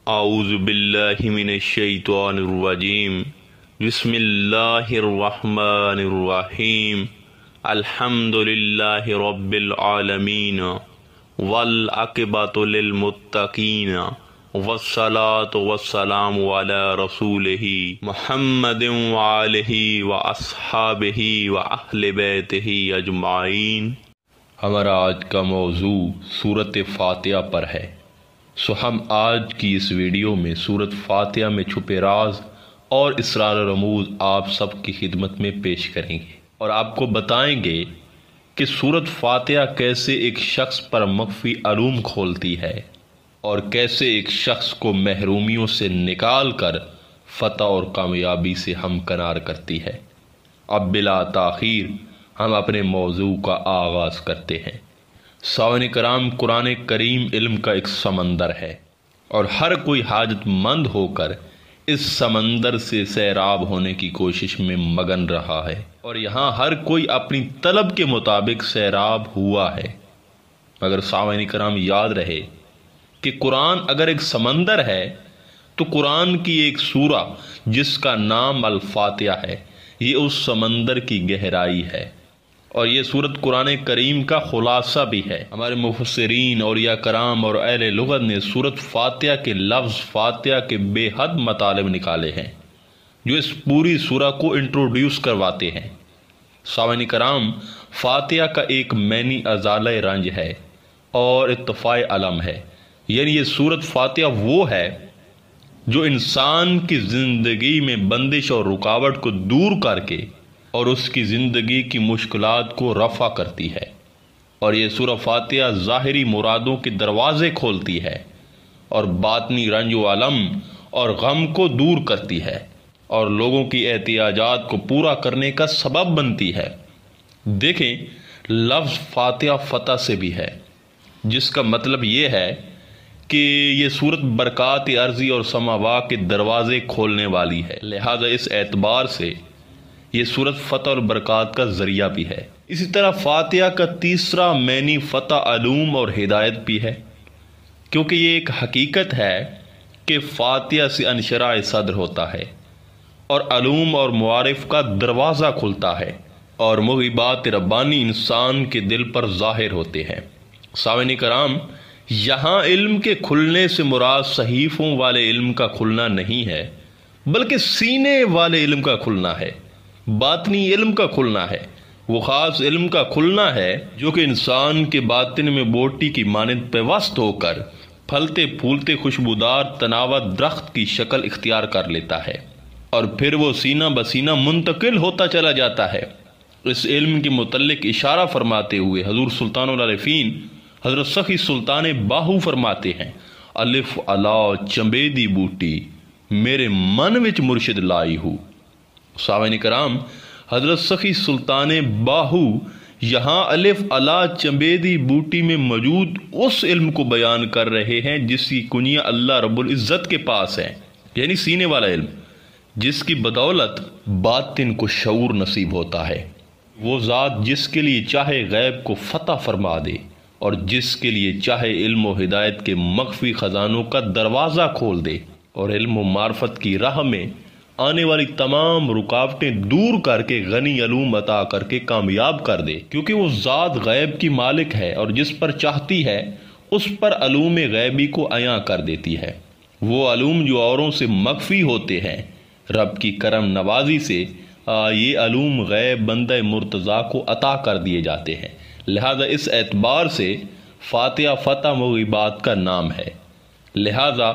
اعوذ باللہ من الشیطان الرجیم بسم اللہ الرحمن الرحیم الحمد للہ رب العالمین والعاقبۃ للمتقین والصلاة والسلام علی رسولہ محمد وآلہ واصحابہ واہل بیتہ اجمعین۔ ہمارا آج کا موضوع سورۃ فاتحہ پر ہے، سو ہم آج کی اس ویڈیو میں سورۃ فاتحہ میں چھپے راز اور اسرار و رموز آپ سب کی خدمت میں پیش کریں گے، اور آپ کو بتائیں گے کہ سورۃ فاتحہ کیسے ایک شخص پر مخفی علوم کھولتی ہے اور کیسے ایک شخص کو محرومیوں سے نکال کر فتح اور کامیابی سے ہمکنار کرتی ہے۔ اب بلا تاخیر ہم اپنے موضوع کا آغاز کرتے ہیں۔ سامعین کرام، قرآن کریم علم کا ایک سمندر ہے اور ہر کوئی حاجت مند ہو کر اس سمندر سے سیراب ہونے کی کوشش میں مگن رہا ہے، اور یہاں ہر کوئی اپنی طلب کے مطابق سیراب ہوا ہے۔ مگر سامعین کرام یاد رہے کہ قرآن اگر ایک سمندر ہے تو قرآن کی ایک سورہ جس کا نام الفاتحہ ہے، یہ اس سمندر کی گہرائی ہے، اور یہ سورت قرآن کریم کا خلاصہ بھی ہے۔ ہمارے مفسرین، اولیاء کرام اور اہل لغت نے سورت فاتحہ کے لفظ فاتحہ کے بے حد مطالب نکالے ہیں جو اس پوری سورہ کو انٹروڈیوس کرواتے ہیں۔ سامعین کرام، فاتحہ کا ایک معنی ازالہ رنج ہے اور اتفاع علم ہے، یعنی یہ سورت فاتحہ وہ ہے جو انسان کی زندگی میں بندش اور رکاوٹ کو دور کر کے اور اس کی زندگی کی مشکلات کو رفع کرتی ہے، اور یہ سورہ فاتحہ ظاہری مرادوں کے دروازے کھولتی ہے اور باطنی رنج و علم اور غم کو دور کرتی ہے اور لوگوں کی احتیاجات کو پورا کرنے کا سبب بنتی ہے۔ دیکھیں، لفظ فاتحہ فتح سے بھی ہے، جس کا مطلب یہ ہے کہ یہ سورت برکات ارضی اور سماوا کے دروازے کھولنے والی ہے، لہذا اس اعتبار سے یہ سورت فتح اور برکات کا ذریعہ بھی ہے۔ اسی طرح فاتحہ کا تیسرا معنی فتح علوم اور ہدایت بھی ہے، کیونکہ یہ ایک حقیقت ہے کہ فاتحہ سے انشراح صدر ہوتا ہے اور علوم اور معارف کا دروازہ کھلتا ہے اور موہبات ربانی انسان کے دل پر ظاہر ہوتے ہیں۔ سامعین کرام، یہاں علم کے کھلنے سے مراد صحیفوں والے علم کا کھلنا نہیں ہے، بلکہ سینے والے علم کا کھلنا ہے، باطنی علم کا کھلنا ہے، وہ خاص علم کا کھلنا ہے جو کہ انسان کے باطن میں بوٹی کی مانند پیوست ہو کر پھلتے پھولتے خوشبودار تناور درخت کی شکل اختیار کر لیتا ہے، اور پھر وہ سینہ بسینہ منتقل ہوتا چلا جاتا ہے۔ اس علم کے متعلق اشارہ فرماتے ہوئے حضور سلطان العارفین حضرت سخی سلطان باہو فرماتے ہیں، الف علا چمبیدی بوٹی میرے من وچ مرشد لائی ہو۔ سامعین کرام، حضرت سخی سلطان باہو یہاں الف علا چمبیدی بوٹی میں موجود اس علم کو بیان کر رہے ہیں جس کی کنیہ اللہ رب العزت کے پاس ہے، یعنی سینے والا علم، جس کی بدولت باطن کو شعور نصیب ہوتا ہے۔ وہ ذات جس کے لیے چاہے غیب کو فتح فرما دے اور جس کے لیے چاہے علم و ہدایت کے مخفی خزانوں کا دروازہ کھول دے اور علم و معرفت کی راہ میں آنے والی تمام رکاوٹیں دور کر کے غنی علوم عطا کر کے کامیاب کر دے، کیونکہ وہ ذات غیب کی مالک ہے اور جس پر چاہتی ہے اس پر علوم غیبی کو عیاں کر دیتی ہے۔ وہ علوم جو اوروں سے مخفی ہوتے ہیں، رب کی کرم نوازی سے یہ علوم غیب بندہ مرتضیٰ کو عطا کر دیے جاتے ہیں، لہذا اس اعتبار سے فاتحہ فتح موہبات کا نام ہے۔ لہذا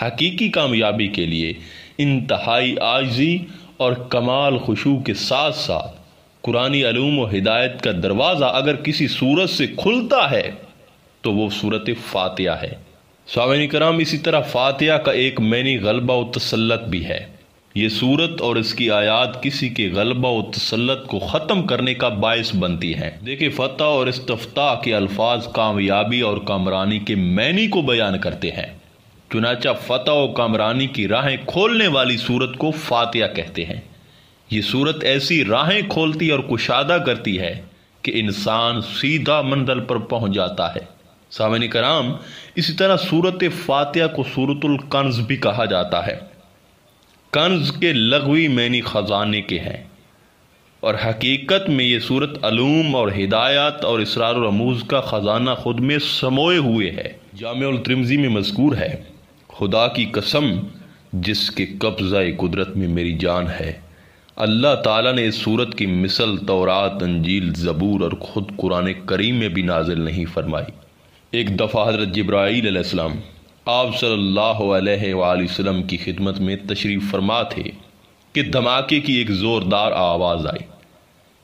حقیقی کامیابی کے لیے انتہائی عاجزی اور کمال خشوع کے ساتھ ساتھ قرآنی علوم و ہدایت کا دروازہ اگر کسی سورت سے کھلتا ہے تو وہ سورت فاتحہ ہے۔ سامعین کرام، اسی طرح فاتحہ کا ایک معنی غلبہ و تسلط بھی ہے۔ یہ سورت اور اس کی آیات کسی کے غلبہ و تسلط کو ختم کرنے کا باعث بنتی ہیں۔ دیکھیں، فتح اور استفتاح کے الفاظ کامیابی اور کامرانی کے معنی کو بیان کرتے ہیں، چنانچہ فتح و کامرانی کی راہیں کھولنے والی سورت کو فاتحہ کہتے ہیں۔ یہ سورت ایسی راہیں کھولتی اور کشادہ کرتی ہے کہ انسان سیدھا منزل پر پہنچ جاتا ہے۔ سامعین کرام، اسی طرح سورت فاتحہ کو سورت الکنز بھی کہا جاتا ہے۔ کنز کے لغوی معنی خزانے کے ہیں، اور حقیقت میں یہ سورت علوم اور ہدایات اور اسرار و رموز کا خزانہ خود میں سموئے ہوئے ہے۔ جامع الترمذی میں مذکور ہے، خدا کی قسم جس کے قبضہ قدرت میں میری جان ہے، اللہ تعالیٰ نے اس سورت کی مثل تورات، انجیل، زبور اور خود قرآن کریم میں بھی نازل نہیں فرمائی۔ ایک دفعہ حضرت جبرائیل علیہ السلام آپ صلی اللہ علیہ وآلہ وسلم کی خدمت میں تشریف فرما تھے کہ دھماکے کی ایک زوردار آواز آئی۔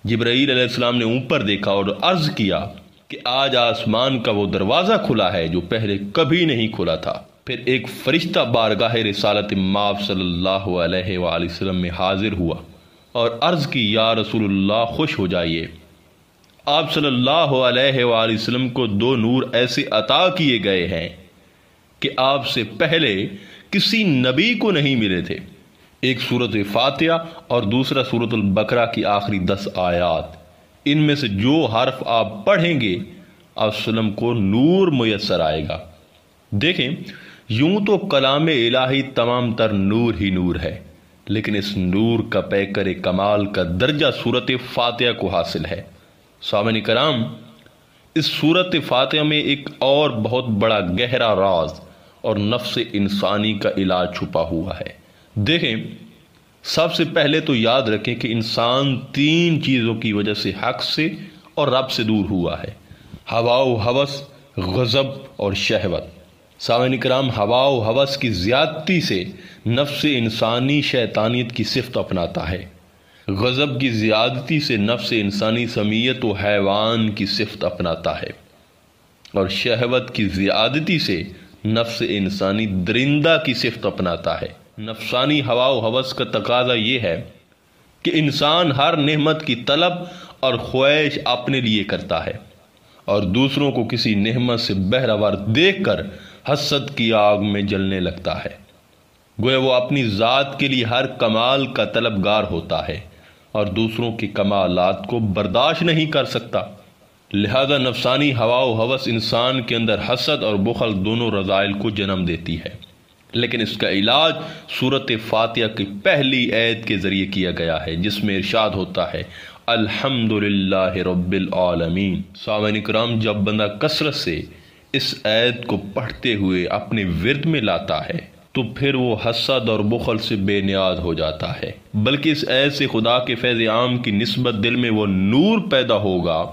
جبرائیل علیہ السلام نے اوپر دیکھا اور عرض کیا کہ آج آسمان کا وہ دروازہ کھلا ہے جو پہلے کبھی نہیں کھلا تھا۔ پھر ایک فرشتہ بارگاہ رسالت مآب صلی اللہ علیہ وآلہ وسلم میں حاضر ہوا اور عرض کی، یا رسول اللہ خوش ہو جائیے، آپ صلی اللہ علیہ وآلہ وسلم کو 2 نور ایسے عطا کیے گئے ہیں کہ آپ سے پہلے کسی نبی کو نہیں ملے تھے، ایک سورت فاتحہ اور دوسرا سورت البقرہ کی آخری 10 آیات۔ ان میں سے جو حرف آپ پڑھیں گے آپ وسلم کو نور میسر آئے گا۔ دیکھیں، یوں تو کلام الہی تمام تر نور ہی نور ہے، لیکن اس نور کا پیکر کمال کا درجہ سورت فاتحہ کو حاصل ہے۔ سامعین کرام، اس سورت فاتحہ میں ایک اور بہت بڑا گہرا راز اور نفس انسانی کا علاج چھپا ہوا ہے۔ دیکھیں، سب سے پہلے تو یاد رکھیں کہ انسان 3 چیزوں کی وجہ سے حق سے اور رب سے دور ہوا ہے: ہوا و ہوس، غضب اور شہوت۔ سامعین کرام، ہوا و ہوس کی زیادتی سے نفس انسانی شیطانیت کی صفت اپناتا ہے، غضب کی زیادتی سے نفس انسانی سمیت و حیوان کی صفت اپناتا ہے، اور شہوت کی زیادتی سے نفس انسانی درندہ کی صفت اپناتا ہے۔ نفسانی ہوا و ہوس کا تقاضا یہ ہے کہ انسان ہر نعمت کی طلب اور خواہش اپنے لیے کرتا ہے اور دوسروں کو کسی نعمت سے بہرہور دیکھ کر حسد کی آگ میں جلنے لگتا ہے۔ گویا وہ اپنی ذات کے لیے ہر کمال کا طلبگار ہوتا ہے اور دوسروں کے کمالات کو برداشت نہیں کر سکتا۔ لہذا نفسانی ہوا و ہوس انسان کے اندر حسد اور بخل دونوں رذائل کو جنم دیتی ہے، لیکن اس کا علاج سورت فاتحہ کی پہلی آیت کے ذریعے کیا گیا ہے، جس میں ارشاد ہوتا ہے، الحمدللہ رب العالمین۔ سامعین کرام، جب بندہ کثرت سے اس آیت کو پڑھتے ہوئے اپنے ورد میں لاتا ہے تو پھر وہ حسد اور بخل سے بے نیاز ہو جاتا ہے، بلکہ اس آیت سے خدا کے فیض عام کی نسبت دل میں وہ نور پیدا ہوگا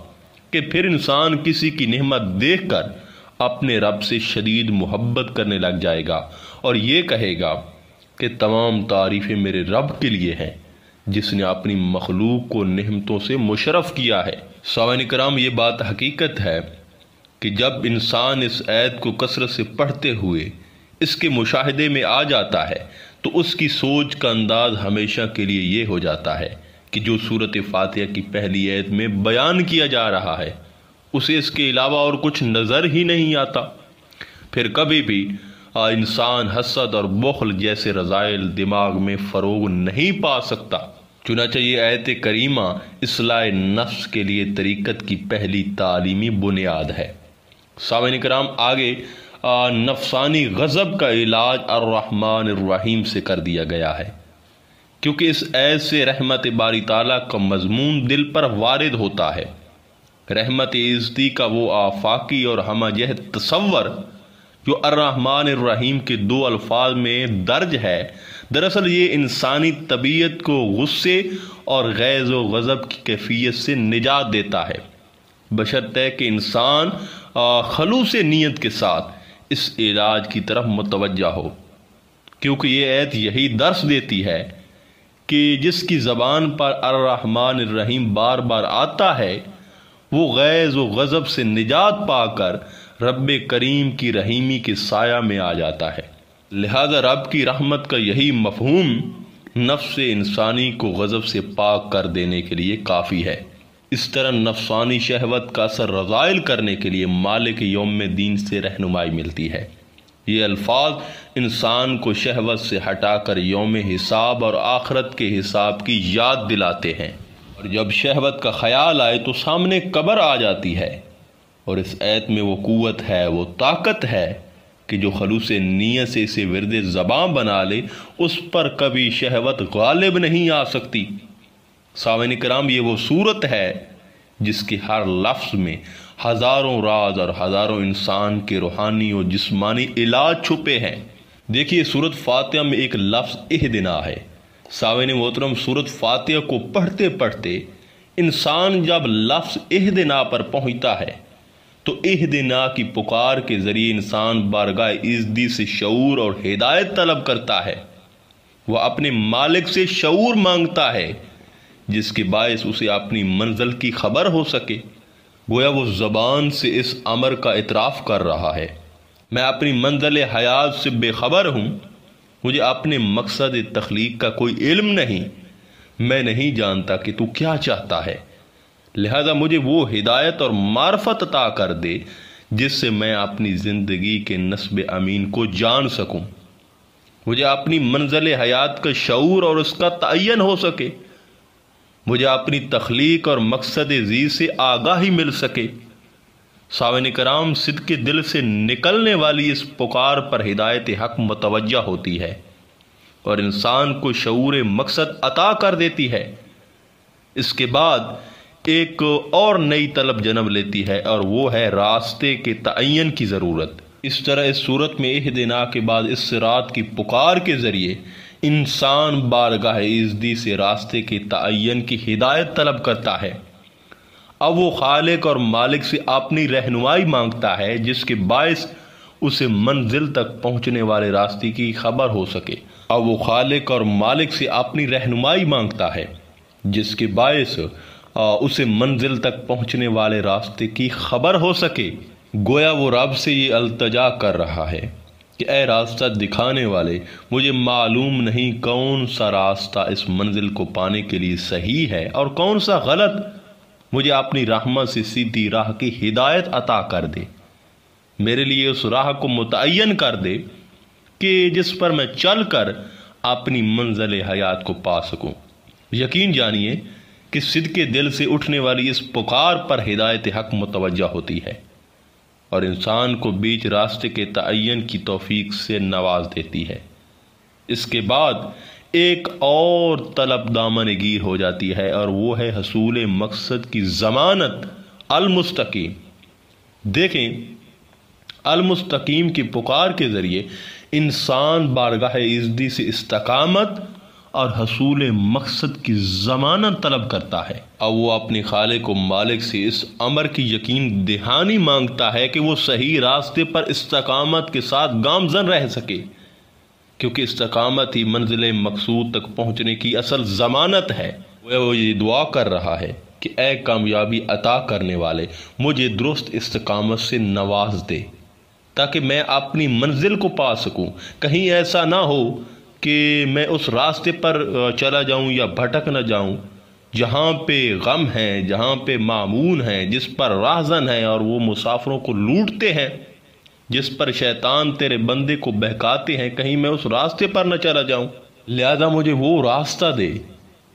کہ پھر انسان کسی کی نعمت دیکھ کر اپنے رب سے شدید محبت کرنے لگ جائے گا اور یہ کہے گا کہ تمام تعریفیں میرے رب کے لیے ہیں جس نے اپنی مخلوق کو نعمتوں سے مشرف کیا ہے۔ سامعین کرام، یہ بات حقیقت ہے کہ جب انسان اس آیت کو کثرت سے پڑھتے ہوئے اس کے مشاہدے میں آ جاتا ہے تو اس کی سوچ کا انداز ہمیشہ کے لیے یہ ہو جاتا ہے کہ جو سورت فاتحہ کی پہلی آیت میں بیان کیا جا رہا ہے اسے اس کے علاوہ اور کچھ نظر ہی نہیں آتا۔ پھر کبھی بھی انسان حسد اور بخل جیسے رذائل دماغ میں فروغ نہیں پا سکتا۔ چنانچہ یہ آیت کریمہ اصلاح نفس کے لیے طریقت کی پہلی تعلیمی بنیاد ہے۔ سامعین کرام، آگے نفسانی غضب کا علاج الرحمن الرحیم سے کر دیا گیا ہے، کیونکہ اس آیت سے رحمت باری تعالیٰ کا مضمون دل پر وارد ہوتا ہے۔ رحمت عزتی کا وہ آفاقی اور ہمہ جہت تصور جو الرحمن الرحیم کے 2 الفاظ میں درج ہے، دراصل یہ انسانی طبیعت کو غصے اور غیظ و غضب کی کیفیت سے نجات دیتا ہے، بشرطے کہ انسان خلوص نیت کے ساتھ اس علاج کی طرف متوجہ ہو، کیونکہ یہ آیت یہی درس دیتی ہے کہ جس کی زبان پر الرحمن الرحیم بار بار آتا ہے وہ غیظ و غضب سے نجات پا کر رب کریم کی رحیمی کے سایہ میں آ جاتا ہے۔ لہذا رب کی رحمت کا یہی مفہوم نفس انسانی کو غضب سے پاک کر دینے کے لیے کافی ہے۔ اس طرح نفسانی شہوت کا اثر رذائل کرنے کے لیے مالک یوم دین سے رہنمائی ملتی ہے۔ یہ الفاظ انسان کو شہوت سے ہٹا کر یوم حساب اور آخرت کے حساب کی یاد دلاتے ہیں، اور جب شہوت کا خیال آئے تو سامنے قبر آ جاتی ہے اور اس ایت میں وہ قوت ہے، وہ طاقت ہے کہ جو خلوص نیت سے اسے ورد زبان بنا لے اس پر کبھی شہوت غالب نہیں آ سکتی۔ سامعین کرام، یہ وہ صورت ہے جس کے ہر لفظ میں ہزاروں راز اور ہزاروں انسان کے روحانی اور جسمانی علاج چھپے ہیں۔ دیکھیے سورۃ فاتحہ میں ایک لفظ اہدنا ہے۔ سامعین محترم، سورۃ فاتحہ کو پڑھتے پڑھتے انسان جب لفظ اہدنا پر پہنچتا ہے تو اہدنا کی پکار کے ذریعے انسان بارگاہ عزتی سے شعور اور ہدایت طلب کرتا ہے۔ وہ اپنے مالک سے شعور مانگتا ہے جس کے باعث اسے اپنی منزل کی خبر ہو سکے۔ گویا وہ زبان سے اس امر کا اعتراف کر رہا ہے، میں اپنی منزل حیات سے بے خبر ہوں، مجھے اپنے مقصد تخلیق کا کوئی علم نہیں، میں نہیں جانتا کہ تو کیا چاہتا ہے، لہذا مجھے وہ ہدایت اور معرفت عطا کر دے جس سے میں اپنی زندگی کے نصب امین کو جان سکوں، مجھے اپنی منزل حیات کا شعور اور اس کا تعین ہو سکے، مجھے اپنی تخلیق اور مقصد زی سے آگاہی مل سکے۔ سامعین کرام، صدق دل سے نکلنے والی اس پکار پر ہدایت حق متوجہ ہوتی ہے اور انسان کو شعور مقصد عطا کر دیتی ہے۔ اس کے بعد ایک اور نئی طلب جنم لیتی ہے اور وہ ہے راستے کے تعین کی ضرورت۔ اس طرح اس صورت میں اہدنا کے بعد اس صراط کی پکار کے ذریعے انسان بارگاہ عزتی سے راستے کے تعین کی ہدایت طلب کرتا ہے۔ اب وہ خالق اور مالک سے اپنی رہنمائی مانگتا ہے جس کے باعث اسے منزل تک پہنچنے والے راستے کی خبر ہو سکے۔ اب وہ خالق اور مالک سے اپنی رہنمائی مانگتا ہے جس کے باعث اسے منزل تک پہنچنے والے راستے کی خبر ہو سکے۔ گویا وہ رب سے یہ التجا کر رہا ہے کہ اے راستہ دکھانے والے، مجھے معلوم نہیں کون سا راستہ اس منزل کو پانے کے لیے صحیح ہے اور کون سا غلط، مجھے اپنی رحمت سے سیدھی راہ کی ہدایت عطا کر دے، میرے لیے اس راہ کو متعین کر دے کہ جس پر میں چل کر اپنی منزل حیات کو پا سکوں۔ یقین جانیے کہ صدق دل سے اٹھنے والی اس پکار پر ہدایت حق متوجہ ہوتی ہے اور انسان کو بیچ راستے کے تعین کی توفیق سے نواز دیتی ہے۔ اس کے بعد ایک اور طلب دامن گیر ہو جاتی ہے اور وہ ہے حصول مقصد کی ضمانت، المستقیم۔ دیکھیں، المستقیم کی پکار کے ذریعے انسان بارگاہ عزتی سے استقامت اور حصول مقصد کی ضمانت طلب کرتا ہے۔ اب وہ اپنے خالق و مالک سے اس امر کی یقین دہانی مانگتا ہے کہ وہ صحیح راستے پر استقامت کے ساتھ گامزن رہ سکے، کیونکہ استقامت ہی منزل مقصود تک پہنچنے کی اصل ضمانت ہے۔ وہ یہ دعا کر رہا ہے کہ اے کامیابی عطا کرنے والے، مجھے درست استقامت سے نواز دے تاکہ میں اپنی منزل کو پا سکوں۔ کہیں ایسا نہ ہو کہ میں اس راستے پر چلا جاؤں یا بھٹک نہ جاؤں جہاں پہ غم ہیں، جہاں پہ معمون ہیں، جس پر راہزن ہیں اور وہ مسافروں کو لوٹتے ہیں، جس پر شیطان تیرے بندے کو بہکاتے ہیں، کہیں میں اس راستے پر نہ چلا جاؤں۔ لہذا مجھے وہ راستہ دے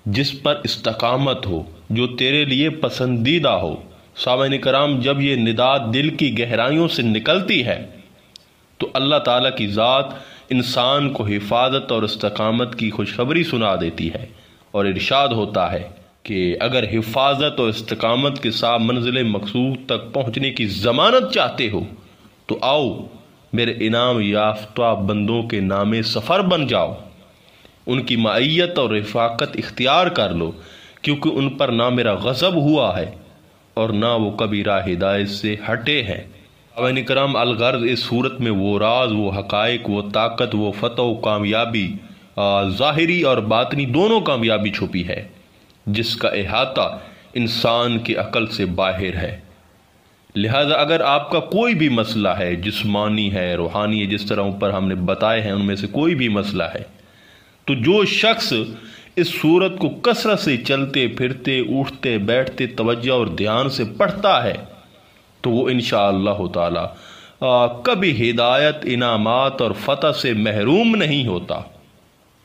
جس پر استقامت ہو، جو تیرے لیے پسندیدہ ہو۔ سامعین کرام، جب یہ ندا دل کی گہرائیوں سے نکلتی ہے تو اللہ تعالیٰ کی ذات انسان کو حفاظت اور استقامت کی خوشخبری سنا دیتی ہے اور ارشاد ہوتا ہے کہ اگر حفاظت اور استقامت کے ساتھ منزل مقصود تک پہنچنے کی ضمانت چاہتے ہو تو آؤ میرے انعام یافتہ بندوں کے نام سفر بن جاؤ، ان کی معیت اور رفاقت اختیار کر لو، کیونکہ ان پر نہ میرا غضب ہوا ہے اور نہ وہ کبھی راہ ہدایت سے ہٹے ہیں۔ سامعین کرام، الغرض اس صورت میں وہ راز، وہ حقائق، وہ طاقت، وہ فتح و کامیابی، ظاہری اور باطنی دونوں کامیابی چھپی ہے جس کا احاطہ انسان کی عقل سے باہر ہے۔ لہذا اگر آپ کا کوئی بھی مسئلہ ہے، جسمانی ہے، روحانی ہے، جس طرح اوپر ہم نے بتائے ہیں ان میں سے کوئی بھی مسئلہ ہے، تو جو شخص اس صورت کو کثرت سے چلتے پھرتے اٹھتے بیٹھتے توجہ اور دھیان سے پڑھتا ہے تو وہ انشاءاللہ تعالی کبھی ہدایت، انعامات اور فتح سے محروم نہیں ہوتا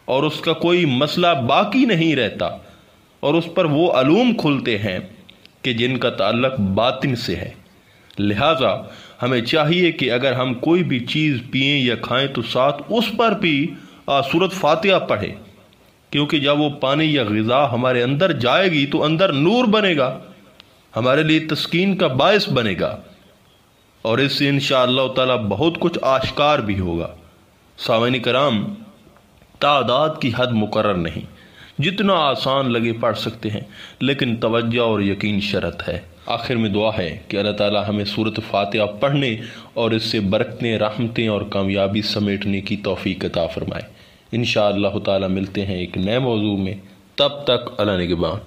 اور اس کا کوئی مسئلہ باقی نہیں رہتا اور اس پر وہ علوم کھلتے ہیں کہ جن کا تعلق باطن سے ہے۔ لہٰذا ہمیں چاہیے کہ اگر ہم کوئی بھی چیز پئیں یا کھائیں تو ساتھ اس پر بھی سورۃ فاتحہ پڑھیں، کیونکہ جب وہ پانی یا غذا ہمارے اندر جائے گی تو اندر نور بنے گا، ہمارے لیے تسکین کا باعث بنے گا، اور اس سے انشاءاللہ تعالی بہت کچھ آشکار بھی ہوگا۔ سامعین کرام، تعداد کی حد مقرر نہیں، جتنا آسان لگے پڑھ سکتے ہیں، لیکن توجہ اور یقین شرط ہے۔ آخر میں دعا ہے کہ اللہ تعالی ہمیں سورۃ فاتحہ پڑھنے اور اس سے برکتیں، رحمتیں اور کامیابی سمیٹنے کی توفیق عطا فرمائے۔ انشاءاللہ تعالی ملتے ہیں ایک نئے موضوع میں، تب تک اللہ نگہبان۔